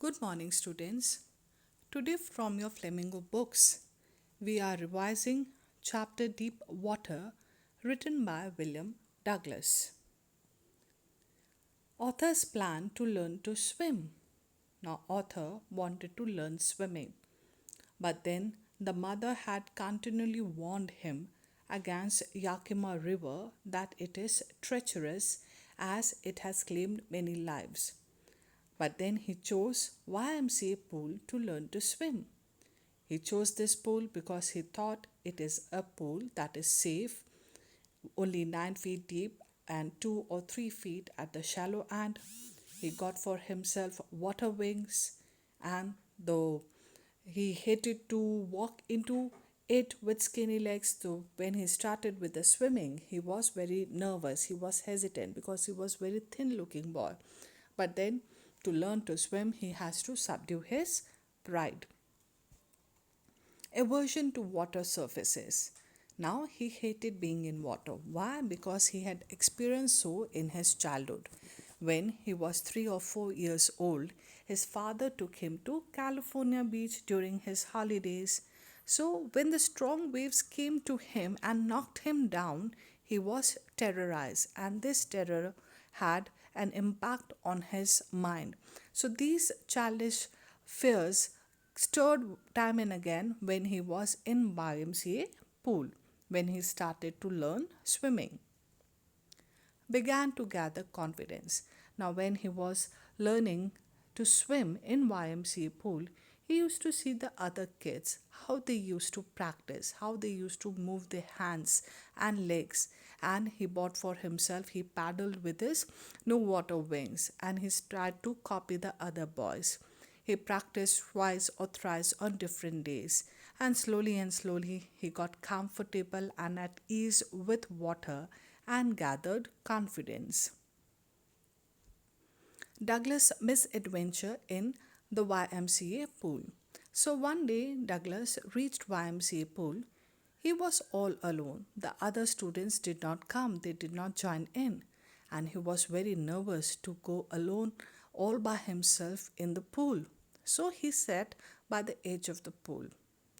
Good morning, students. Today, from your Flamingo books, we are revising chapter Deep Water, written by William Douglas. Author's plan to learn to swim. Now, author wanted to learn swimming, but then the mother had continually warned him against Yakima River that it is treacherous as it has claimed many lives. But then he chose YMCA pool to learn to swim. He chose this pool because he thought it is a pool that is safe, only 9 feet deep and 2 or 3 feet at the shallow end. He got for himself water wings, and though he hated to walk into it with skinny legs, so when he started with the swimming, he was very nervous. He was hesitant because he was very thin looking boy. But then to learn to swim, he has to subdue his pride. Aversion to water surfaces. Now he hated being in water. Why? Because he had experienced so in his childhood. When he was 3 or 4 years old, his father took him to California beach during his holidays. So when the strong waves came to him and knocked him down, he was terrorized, and this terror had an impact on his mind. So these childish fears stirred time and again when he was in YMCA pool, when he started to learn swimming. Began to gather confidence. Now, when he was learning to swim in YMCA pool, he used to see the other kids, how they used to practice, how they used to move their hands and legs. And he bought for himself, he paddled with his no water wings, and he tried to copy the other boys. He practiced twice or thrice on different days, and slowly he got comfortable and at ease with water and gathered confidence. Douglas' misadventure in the YMCA pool. So one day Douglas reached YMCA pool. He was all alone. The other students did not come, they did not join in, and he was very nervous to go alone all by himself in the pool. So he sat by the edge of the pool.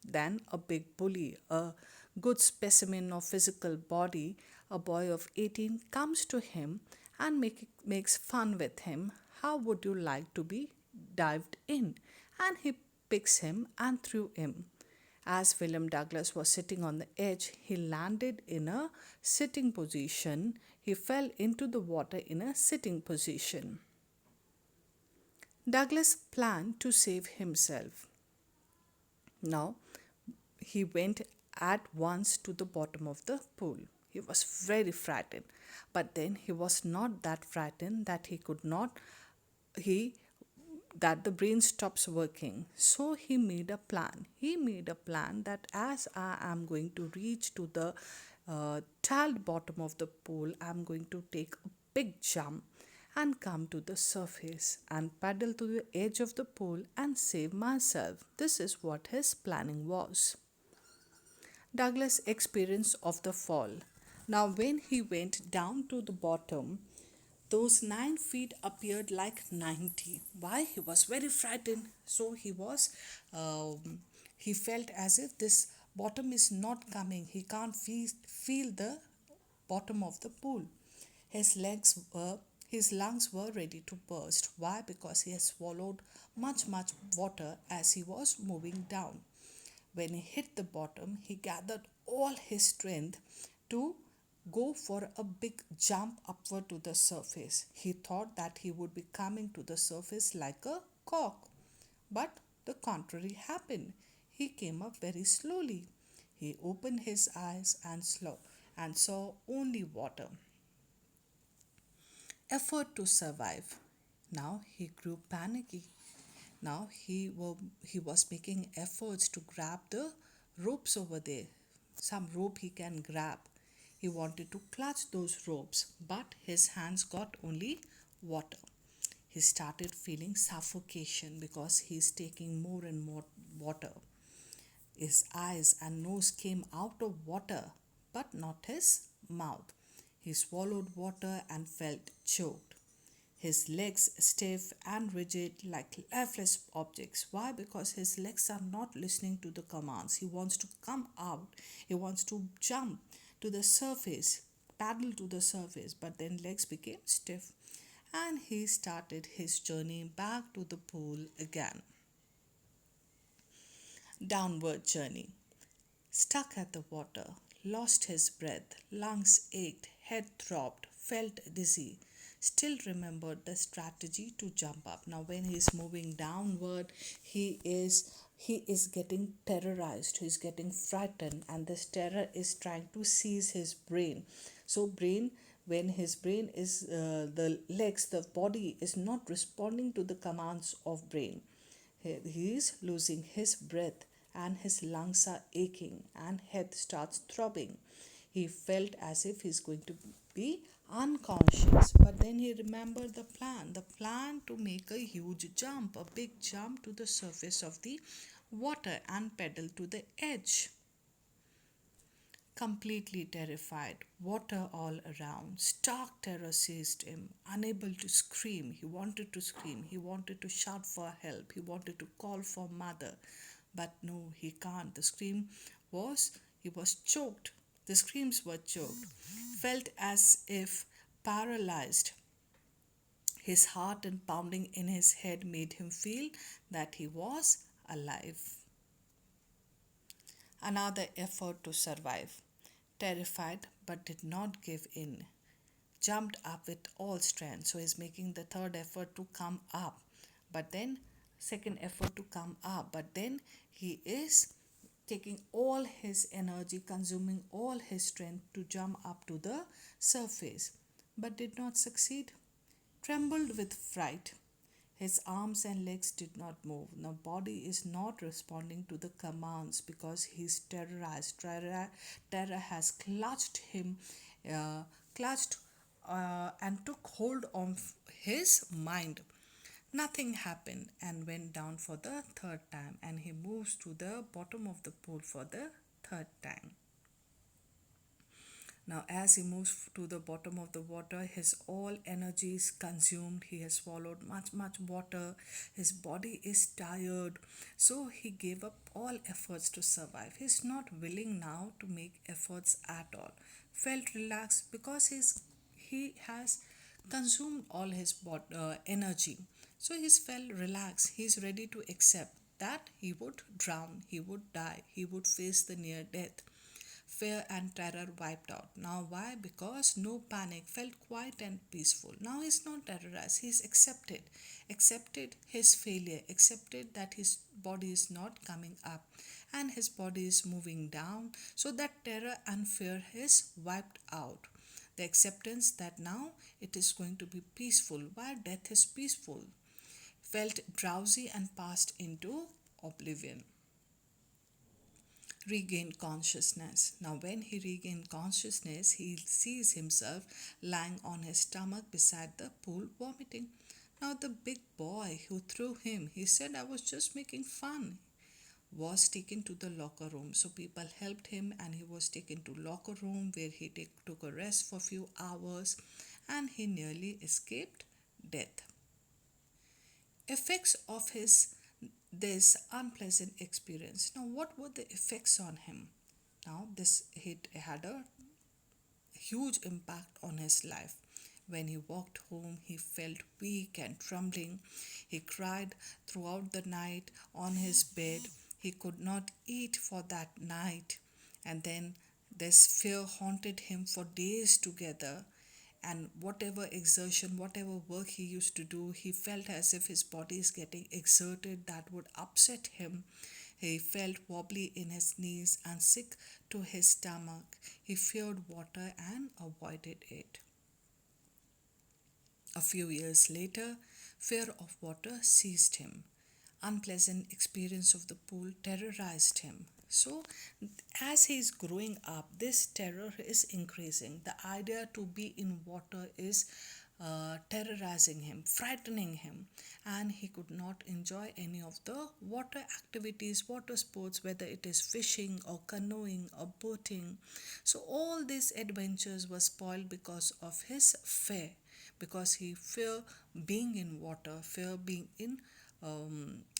Then a big bully, a good specimen of physical body, a boy of 18, comes to him and makes fun with him. How would you like to be dived in? And he picks him and threw him. As William Douglas was sitting on the edge, he landed in a sitting position. He fell into the water in a sitting position. Douglas planned to save himself. Now, he went at once to the bottom of the pool. He was very frightened, but then he was not that frightened that he could not he that the brain stops working. So he made a plan. He made a plan that as I am going to reach to the tiled bottom of the pool, I am going to take a big jump and come to the surface and paddle to the edge of the pool and save myself. This is what his planning was. Douglas' experience of the fall. Now, when he went down to the bottom, those 9 feet appeared like 90. Why? He was very frightened. So he felt as if this bottom is not coming. He can't feel the bottom of the pool. His legs were his lungs were ready to burst. Why? Because he has swallowed much water as he was moving down. When he hit the bottom, he gathered all his strength to go for a big jump upward to the surface. He thought that he would be coming to the surface like a cork. But the contrary happened. He came up very slowly. He opened his eyes and saw only water. Effort to survive. Now he grew panicky. Now he was making efforts to grab the ropes over there. Some rope he can grab. He wanted to clutch those ropes, but his hands got only water. He started feeling suffocation because he's taking more and more water. His eyes and nose came out of water, but not his mouth. He swallowed water and felt choked. his legs stiff and rigid like lifeless objects. Why? Because his legs are not listening to the commands. He wants to come out, he wants to jump to the surface, paddle to the surface, but then legs became stiff and he started his journey back to the pool again. Downward journey. Stuck at the water, lost his breath, lungs ached, head throbbed, felt dizzy. Still remembered the strategy to jump up. Now when he's moving downward, he is getting terrorized, he's getting frightened, and this terror is trying to seize his brain. So brain, when his brain is the legs, the body is not responding to the commands of brain. He is losing his breath and his lungs are aching and head starts throbbing. He felt as if he's going to be unconscious, but then he remembered the plan to make a huge jump, a big jump to the surface of the water and pedal to the edge. Completely terrified, water all around, stark terror seized him. Unable to scream, he wanted to scream, he wanted to shout for help, he wanted to call for mother, but no, he can't. He was choked. The screams were choked, felt as if paralyzed. His heart and pounding in his head made him feel that he was alive. Another effort to survive. Terrified but did not give in. Jumped up with all strength. So he's making the third effort to come up. But then, second effort to come up. But then he is taking all his energy, consuming all his strength to jump up to the surface. But did not succeed. Trembled with fright. His arms and legs did not move. Now, body is not responding to the commands because he's terrorized. Terror has clutched him, clutched and took hold of his mind. Nothing happened and went down for the third time, and he moves to the bottom of the pool for the third time. Now, as he moves to the bottom of the water, his all energy is consumed. He has swallowed much water. His body is tired. So, he gave up all efforts to survive. He's not willing now to make efforts at all. Felt relaxed because he has consumed all his energy. So, he's felt relaxed. He's ready to accept that he would drown, he would die, he would face the near death. Fear and terror wiped out. Now, why? Because no panic, felt quiet and peaceful. Now he's not terrorized, he's accepted his failure, accepted that his body is not coming up and his body is moving down. So that terror and fear is wiped out. The acceptance that now it is going to be peaceful. Why? Death is peaceful. Felt drowsy and passed into oblivion. Regained consciousness. Now, when he regained consciousness, he sees himself lying on his stomach beside the pool, vomiting. Now, the big boy who threw him, he said, I was just making fun, was taken to the locker room. So, people helped him, and he was taken to locker room where he took a rest for few hours, and he nearly escaped death. Effects of his this unpleasant experience. Now, what were the effects on him? Now, this hit had a huge impact on his life. When he walked home, he felt weak and trembling. He cried throughout the night on his bed. He could not eat for that night. And then this fear haunted him for days together. And whatever exertion, whatever work he used to do, he felt as if his body is getting exerted that would upset him. He felt wobbly in his knees and sick to his stomach. He feared water and avoided it. A few years later, fear of water seized him. Unpleasant experience of the pool terrorized him. So, as he is growing up, this terror is increasing. The idea to be in water is terrorizing him, frightening him, and he could not enjoy any of the water activities, water sports, whether it is fishing or canoeing or boating. So, all these adventures were spoiled because of his fear, because he fear being in water, fear being in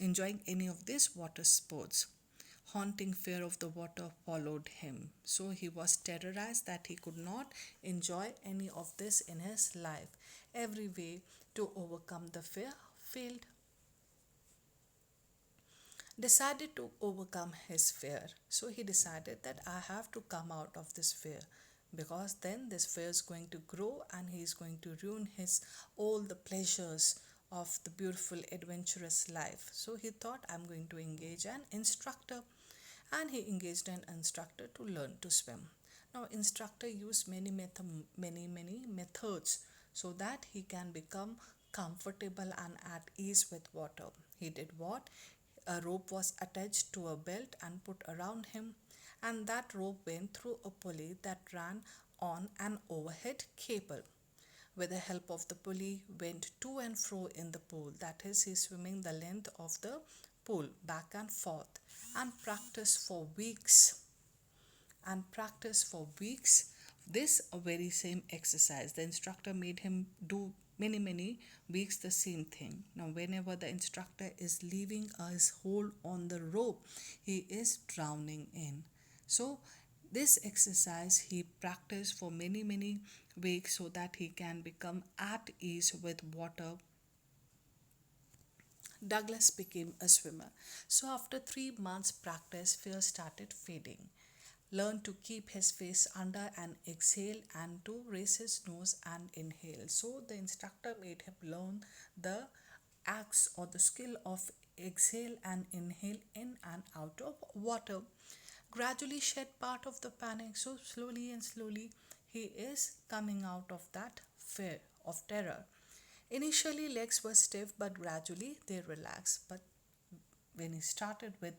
enjoying any of these water sports. Haunting fear of the water followed him. So he was terrorized that he could not enjoy any of this in his life. Every way to overcome the fear failed. Decided to overcome his fear. So he decided that I have to come out of this fear, because then this fear is going to grow and he is going to ruin his all the pleasures of the beautiful adventurous life. So he thought, I'm going to engage an instructor, and he engaged an instructor to learn to swim. Now instructor used many methods so that he can become comfortable and at ease with water. He did what? A rope was attached to a belt and put around him, and that rope went through a pulley that ran on an overhead cable. With the help of the pulley, went to and fro in the pool. That is, he swimming the length of the pool back and forth, and practiced for weeks. This very same exercise. The instructor made him do many weeks the same thing. Now whenever the instructor is leaving his hold on the rope, he is drowning in. So this exercise he practiced for many weeks so that he can become at ease with water. Douglas became a swimmer. So after 3 months practice, fear started fading. Learned to keep his face under and exhale, and to raise his nose and inhale. So the instructor made him learn the acts or the skill of exhale and inhale in and out of water. Gradually shed part of the panic. So slowly and slowly he is coming out of that fear of terror. Initially legs were stiff, but gradually they relaxed. But when he started with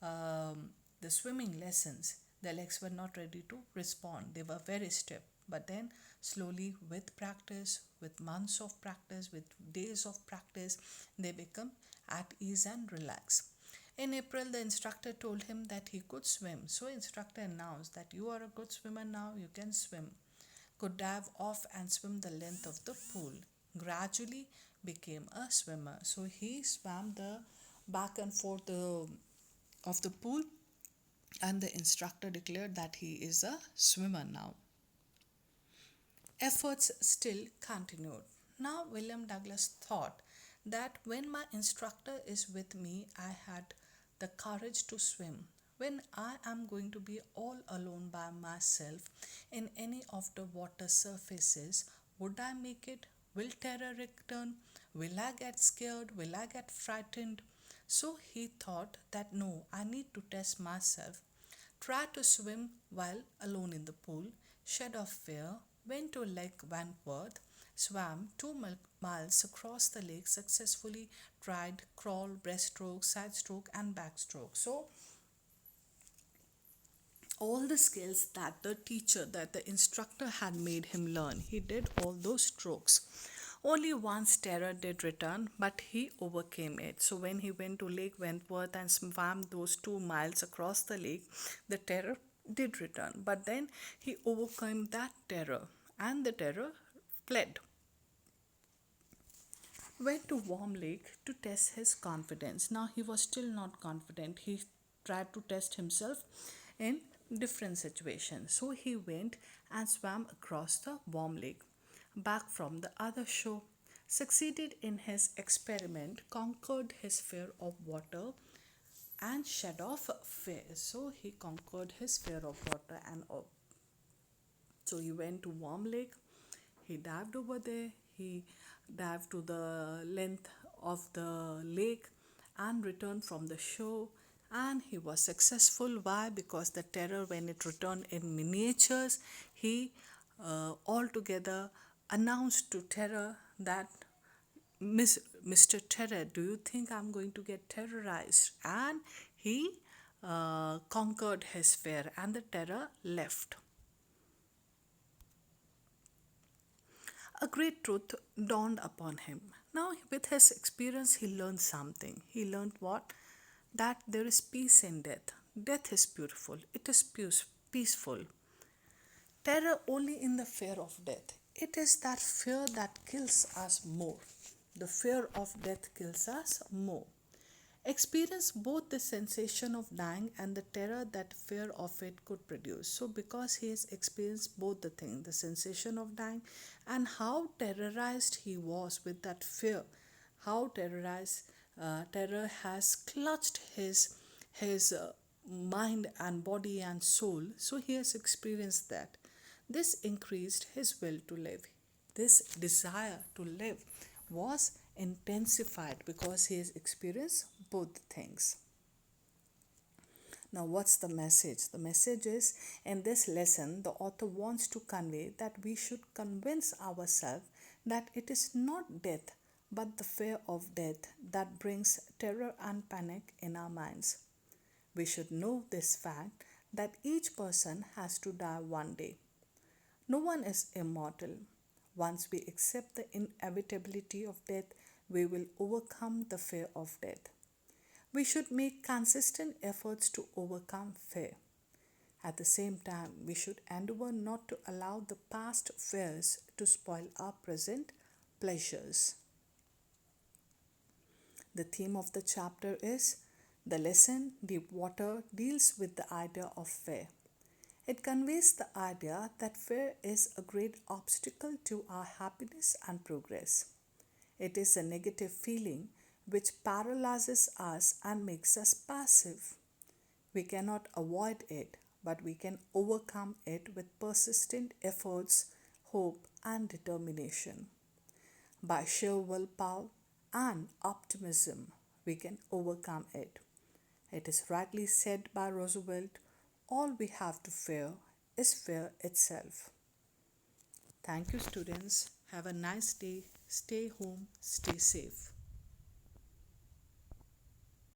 the swimming lessons, the legs were not ready to respond. They were very stiff. But then, slowly, with practice, with months of practice, with days of practice, they become at ease and relaxed. In April, the instructor told him that he could swim. So, instructor announced that you are a good swimmer now, you can swim. Could dive off and swim the length of the pool. Gradually became a swimmer. So he swam the back and forth of the pool, and the instructor declared that he is a swimmer now. Efforts still continued. Now William Douglas thought that when my instructor is with me, I had the courage to swim. When I am going to be all alone by myself in any of the water surfaces, would I make it? Will terror return? Will I get scared? Will I get frightened? So he thought that no, I need to test myself. Try to swim while alone in the pool, shed off fear, went to Lake Wentworth, swam 2 miles across the lake successfully, tried crawl, breaststroke, side stroke, and backstroke. So all the skills that the teacher, that the instructor had made him learn, he did all those strokes. Only once terror did return, but he overcame it. So when he went to Lake Wentworth and swam those 2 miles across the lake, the terror did return. But then he overcame that terror, and the terror fled. Went to Warm Lake to test his confidence. Now he was still not confident. He tried to test himself in different situations. So he went and swam across the Warm Lake. Back from the other shore, succeeded in his experiment, conquered his fear of water, and shed off fear. So he conquered his fear of water and so he went to Warm Lake. He dived over there. He dived to the length of the lake and returned from the shore. And he was successful. Why? Because the terror, when it returned in miniatures, he altogether announced to terror that Mr. Terror, do you think I'm going to get terrorized? And he conquered his fear, and the terror left. A great truth dawned upon him. Now, with his experience, he learned something. He learned what? That there is peace in death. Death is beautiful, it is peaceful. Terror only in the fear of death. It is that fear that kills us more. The fear of death kills us more. Experience both the sensation of dying and the terror that fear of it could produce. So, because he has experienced both the thing, the sensation of dying, and how terrorized he was with that fear, how terror has clutched his mind and body and soul. So he has experienced that. This increased his will to live. This desire to live was intensified because he has experienced both things. Now, what's the message? The message is, in this lesson, the author wants to convey that we should convince ourselves that it is not death but the fear of death that brings terror and panic in our minds. We should know this fact that each person has to die one day. No one is immortal. Once we accept the inevitability of death, we will overcome the fear of death. We should make consistent efforts to overcome fear. At the same time, we should endeavor not to allow the past fears to spoil our present pleasures. The theme of the chapter is the lesson Deep Water deals with the idea of fear. It conveys the idea that fear is a great obstacle to our happiness and progress. It is a negative feeling which paralyzes us and makes us passive. We cannot avoid it, but we can overcome it with persistent efforts, hope, and determination. By sheer willpower and optimism, we can overcome it. It is rightly said by Roosevelt, all we have to fear is fear itself. Thank you, students. Have a nice day. Stay home, stay safe.